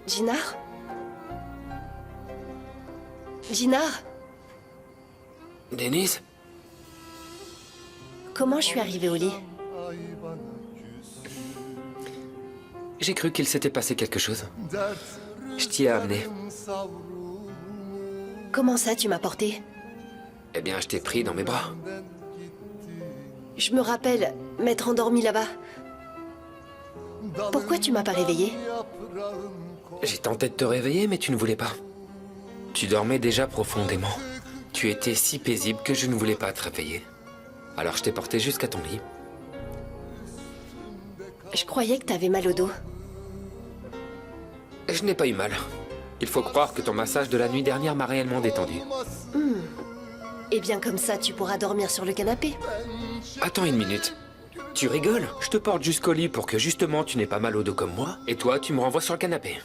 Jinar? Jinar? Denise? Comment je suis arrivée au lit? J'ai cru qu'il s'était passé quelque chose. Je t'y ai amené. Comment ça, tu m'as porté? Eh bien, je t'ai pris dans mes bras. Je me rappelle m'être endormie là-bas. Pourquoi tu m'as pas réveillée? J'ai tenté de te réveiller, mais tu ne voulais pas. Tu dormais déjà profondément. Tu étais si paisible que je ne voulais pas te réveiller. Alors je t'ai porté jusqu'à ton lit. Je croyais que t'avais mal au dos. Je n'ai pas eu mal. Il faut croire que ton massage de la nuit dernière m'a réellement détendu. Et bien comme ça, tu pourras dormir sur le canapé. Attends une minute. Tu rigoles? Je te porte jusqu'au lit pour que justement tu n'aies pas mal au dos comme moi, et toi tu me renvoies sur le canapé.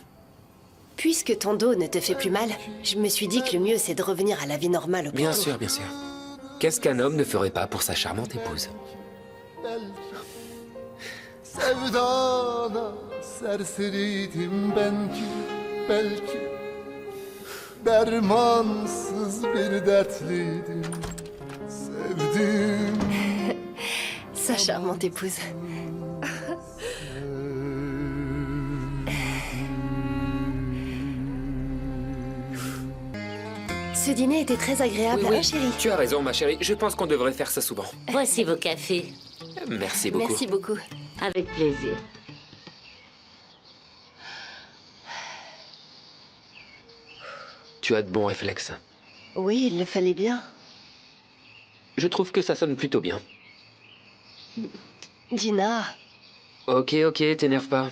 Puisque ton dos ne te fait plus mal, je me suis dit que le mieux c'est de revenir à la vie normale au plus Bien tôt. sûr, bien sûr. Qu'est-ce qu'un homme ne ferait pas pour sa charmante épouse? Sevdana serseriydim ben ki belki dermansız bir dertliydim sevdim. Sa charmante épouse. Ce dîner était très agréable, Oui, oui, hein, chérie? tu as raison, ma chérie. Je pense qu'on devrait faire ça souvent. Voici vos cafés. Merci beaucoup. Merci beaucoup. Avec plaisir. Tu as de bons réflexes. Oui, il le fallait bien. Je trouve que ça sonne plutôt bien. Dina, Ok, t'énerve pas.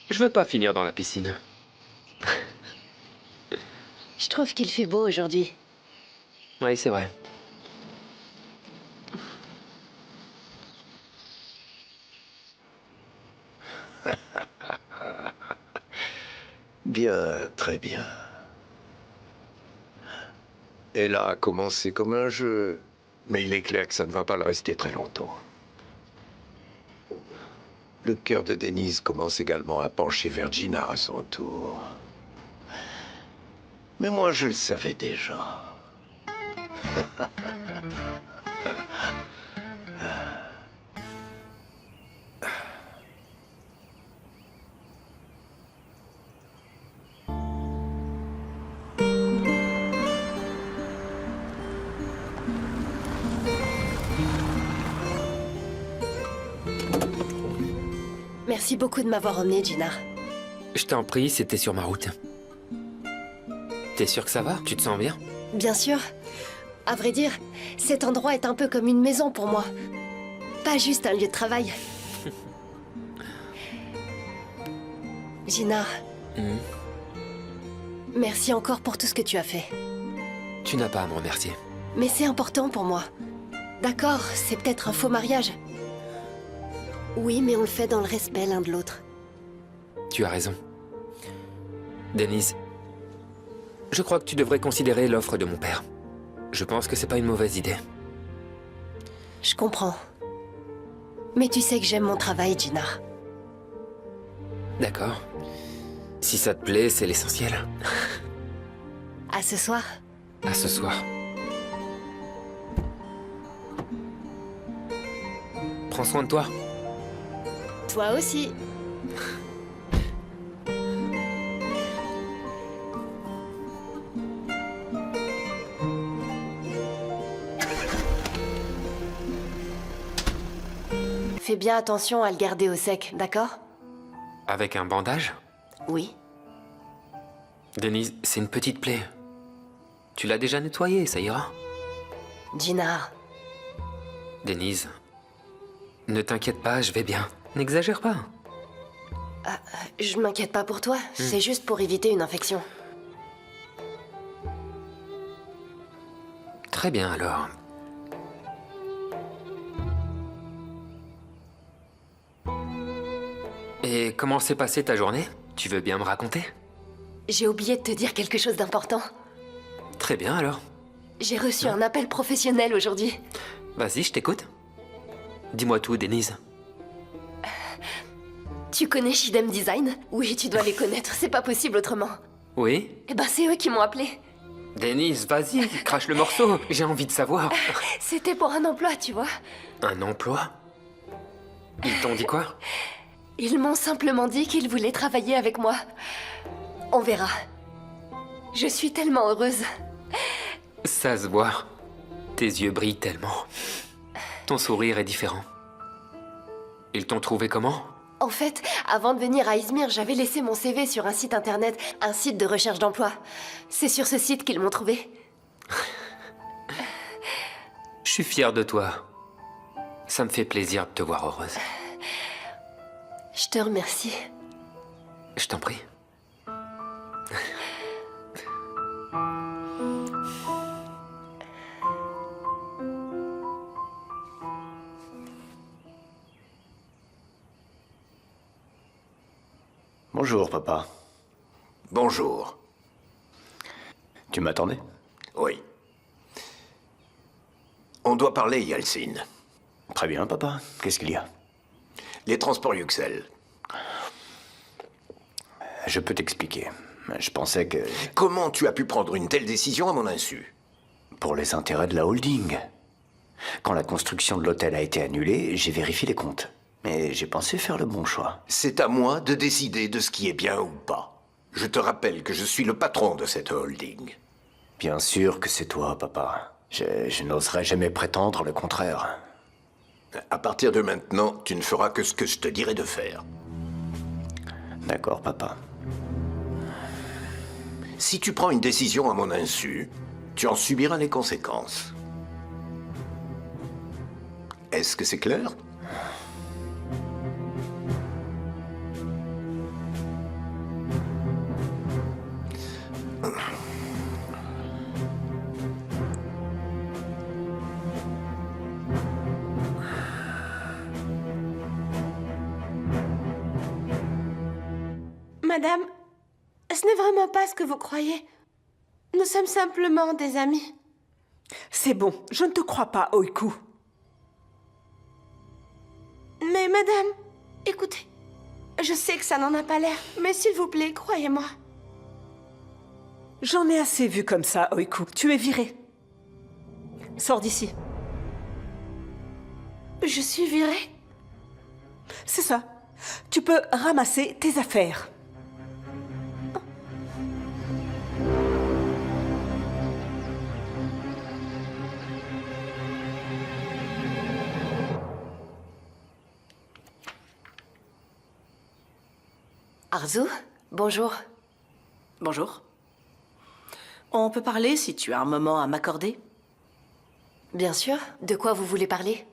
Je veux pas finir dans la piscine. je trouve qu'il fait beau aujourd'hui. Oui, c'est vrai. Bien, très bien. Elle a commencé comme un jeu, mais il est clair que ça ne va pas le rester très longtemps. Le cœur de Denise commence également à pencher vers Gina à son tour. Mais moi, je le savais déjà. Merci beaucoup de m'avoir emmenée, Gina. Je t'en prie, c'était sur ma route. T'es sûr que ça va? Tu te sens bien? Bien sûr. À vrai dire, cet endroit est un peu comme une maison pour moi. Pas juste un lieu de travail. Gina, merci encore pour tout ce que tu as fait. Tu n'as pas à me remercier. Mais c'est important pour moi. D'accord, c'est peut-être un faux mariage. Oui, mais on le fait dans le respect l'un de l'autre. Tu as raison. Denise, je crois que tu devrais considérer l'offre de mon père. Je pense que c'est pas une mauvaise idée. Je comprends. Mais tu sais que j'aime mon travail, Gina. D'accord. Si ça te plaît, c'est l'essentiel. À ce soir. À ce soir. Prends soin de toi. Toi aussi. Fais bien attention à le garder au sec, d'accord? Avec un bandage? Oui. Denise, c'est une petite plaie. Tu l'as déjà nettoyée, ça ira. Gina, Denise, ne t'inquiète pas, je vais bien. N'exagère pas. je m'inquiète pas pour toi, c'est juste pour éviter une infection. Très bien, alors. Et comment s'est passée ta journée? Tu veux bien me raconter? J'ai oublié de te dire quelque chose d'important. Très bien, alors. J'ai reçu un appel professionnel aujourd'hui. Vas-y, je t'écoute. Dis-moi tout, Denise. Tu connais Shidem Design? Oui, tu dois les connaître, c'est pas possible autrement. Oui? Eh ben, c'est eux qui m'ont appelé. Denise, vas-y, crache le morceau. J'ai envie de savoir. C'était pour un emploi, tu vois. Un emploi? Ils t'ont dit quoi? Ils m'ont simplement dit qu'ils voulaient travailler avec moi. On verra. Je suis tellement heureuse. Ça se voit. Tes yeux brillent tellement. Ton sourire est différent. Ils t'ont trouvé comment? En fait, avant de venir à Izmir, j'avais laissé mon CV sur un site internet, un site de recherche d'emploi. C'est sur ce site qu'ils m'ont trouvé. Je suis fier de toi. Ça me fait plaisir de te voir heureuse. Je te remercie. Je t'en prie. Bonjour, papa. Bonjour. Tu m'attendais? Oui. On doit parler, Yalcine. Très bien, papa. Qu'est-ce qu'il y a? Les transports Yuxel. Je peux t'expliquer. Je pensais que... Comment tu as pu prendre une telle décision à mon insu? Pour les intérêts de la holding. Quand la construction de l'hôtel a été annulée, j'ai vérifié les comptes. Mais j'ai pensé faire le bon choix. C'est à moi de décider de ce qui est bien ou pas. Je te rappelle que je suis le patron de cette holding. Bien sûr que c'est toi, papa. Je n'oserais jamais prétendre le contraire. À partir de maintenant, tu ne feras que ce que je te dirai de faire. D'accord, papa. Si tu prends une décision à mon insu, tu en subiras les conséquences. Est-ce que c'est clair? Madame, ce n'est vraiment pas ce que vous croyez. Nous sommes simplement des amis. C'est bon, je ne te crois pas, Oiku. Mais madame, écoutez, je sais que ça n'en a pas l'air, mais s'il vous plaît, croyez-moi. J'en ai assez vu comme ça, Oiku. Tu es viré. Sors d'ici. Je suis virée. C'est ça. Tu peux ramasser tes affaires. Arzu, bonjour. Bonjour. On peut parler si tu as un moment à m'accorder? Bien sûr. De quoi vous voulez parler?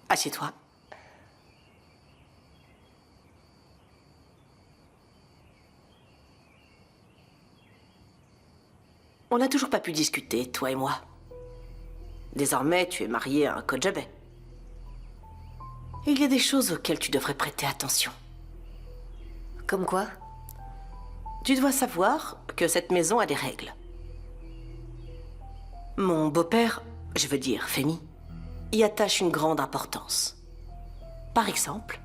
Assieds-toi. On n'a toujours pas pu discuter, toi et moi. Désormais, tu es marié à un Kojabe. Il y a des choses auxquelles tu devrais prêter attention. Comme quoi? Tu dois savoir que cette maison a des règles. Mon beau-père, je veux dire Femi, y attache une grande importance. Par exemple,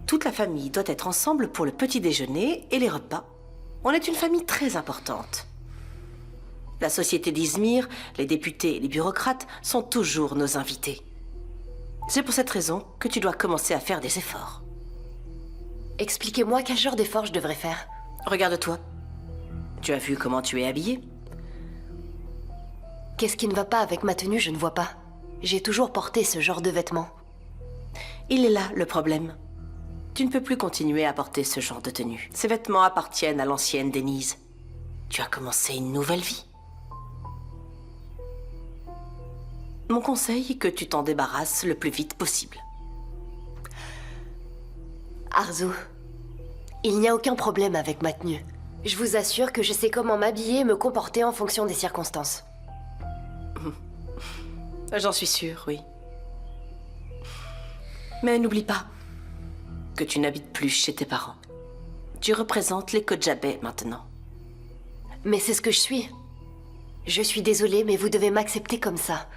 toute la famille doit être ensemble pour le petit déjeuner et les repas. On est une famille très importante. La société d'Izmir, les députés et les bureaucrates sont toujours nos invités. C'est pour cette raison que tu dois commencer à faire des efforts. Expliquez-moi quel genre d'effort je devrais faire. Regarde-toi. Tu as vu comment tu es habillée? Qu'est-ce qui ne va pas avec ma tenue, je ne vois pas. J'ai toujours porté ce genre de vêtements. Il est là, le problème. Tu ne peux plus continuer à porter ce genre de tenue. Ces vêtements appartiennent à l'ancienne Denise. Tu as commencé une nouvelle vie. Mon conseil est que tu t'en débarrasses le plus vite possible. Arzu, il n'y a aucun problème avec ma tenue. Je vous assure que je sais comment m'habiller et me comporter en fonction des circonstances. J'en suis sûre, oui. Mais n'oublie pas que tu n'habites plus chez tes parents. Tu représentes les Kojabe maintenant. Mais c'est ce que je suis. Je suis désolée, mais vous devez m'accepter comme ça.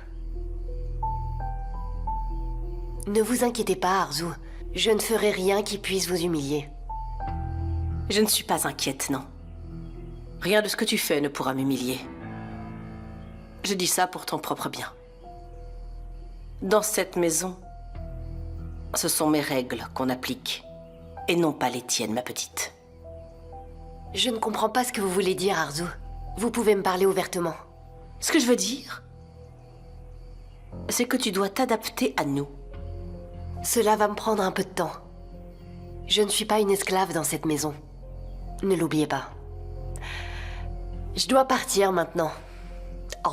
Ne vous inquiétez pas, Arzu. Je ne ferai rien qui puisse vous humilier. Je ne suis pas inquiète, non. Rien de ce que tu fais ne pourra m'humilier. Je dis ça pour ton propre bien. Dans cette maison, ce sont mes règles qu'on applique, et non pas les tiennes, ma petite. Je ne comprends pas ce que vous voulez dire, Arzu. Vous pouvez me parler ouvertement. Ce que je veux dire, c'est que tu dois t'adapter à nous. Cela va me prendre un peu de temps. Je ne suis pas une esclave dans cette maison. Ne l'oubliez pas. Je dois partir maintenant.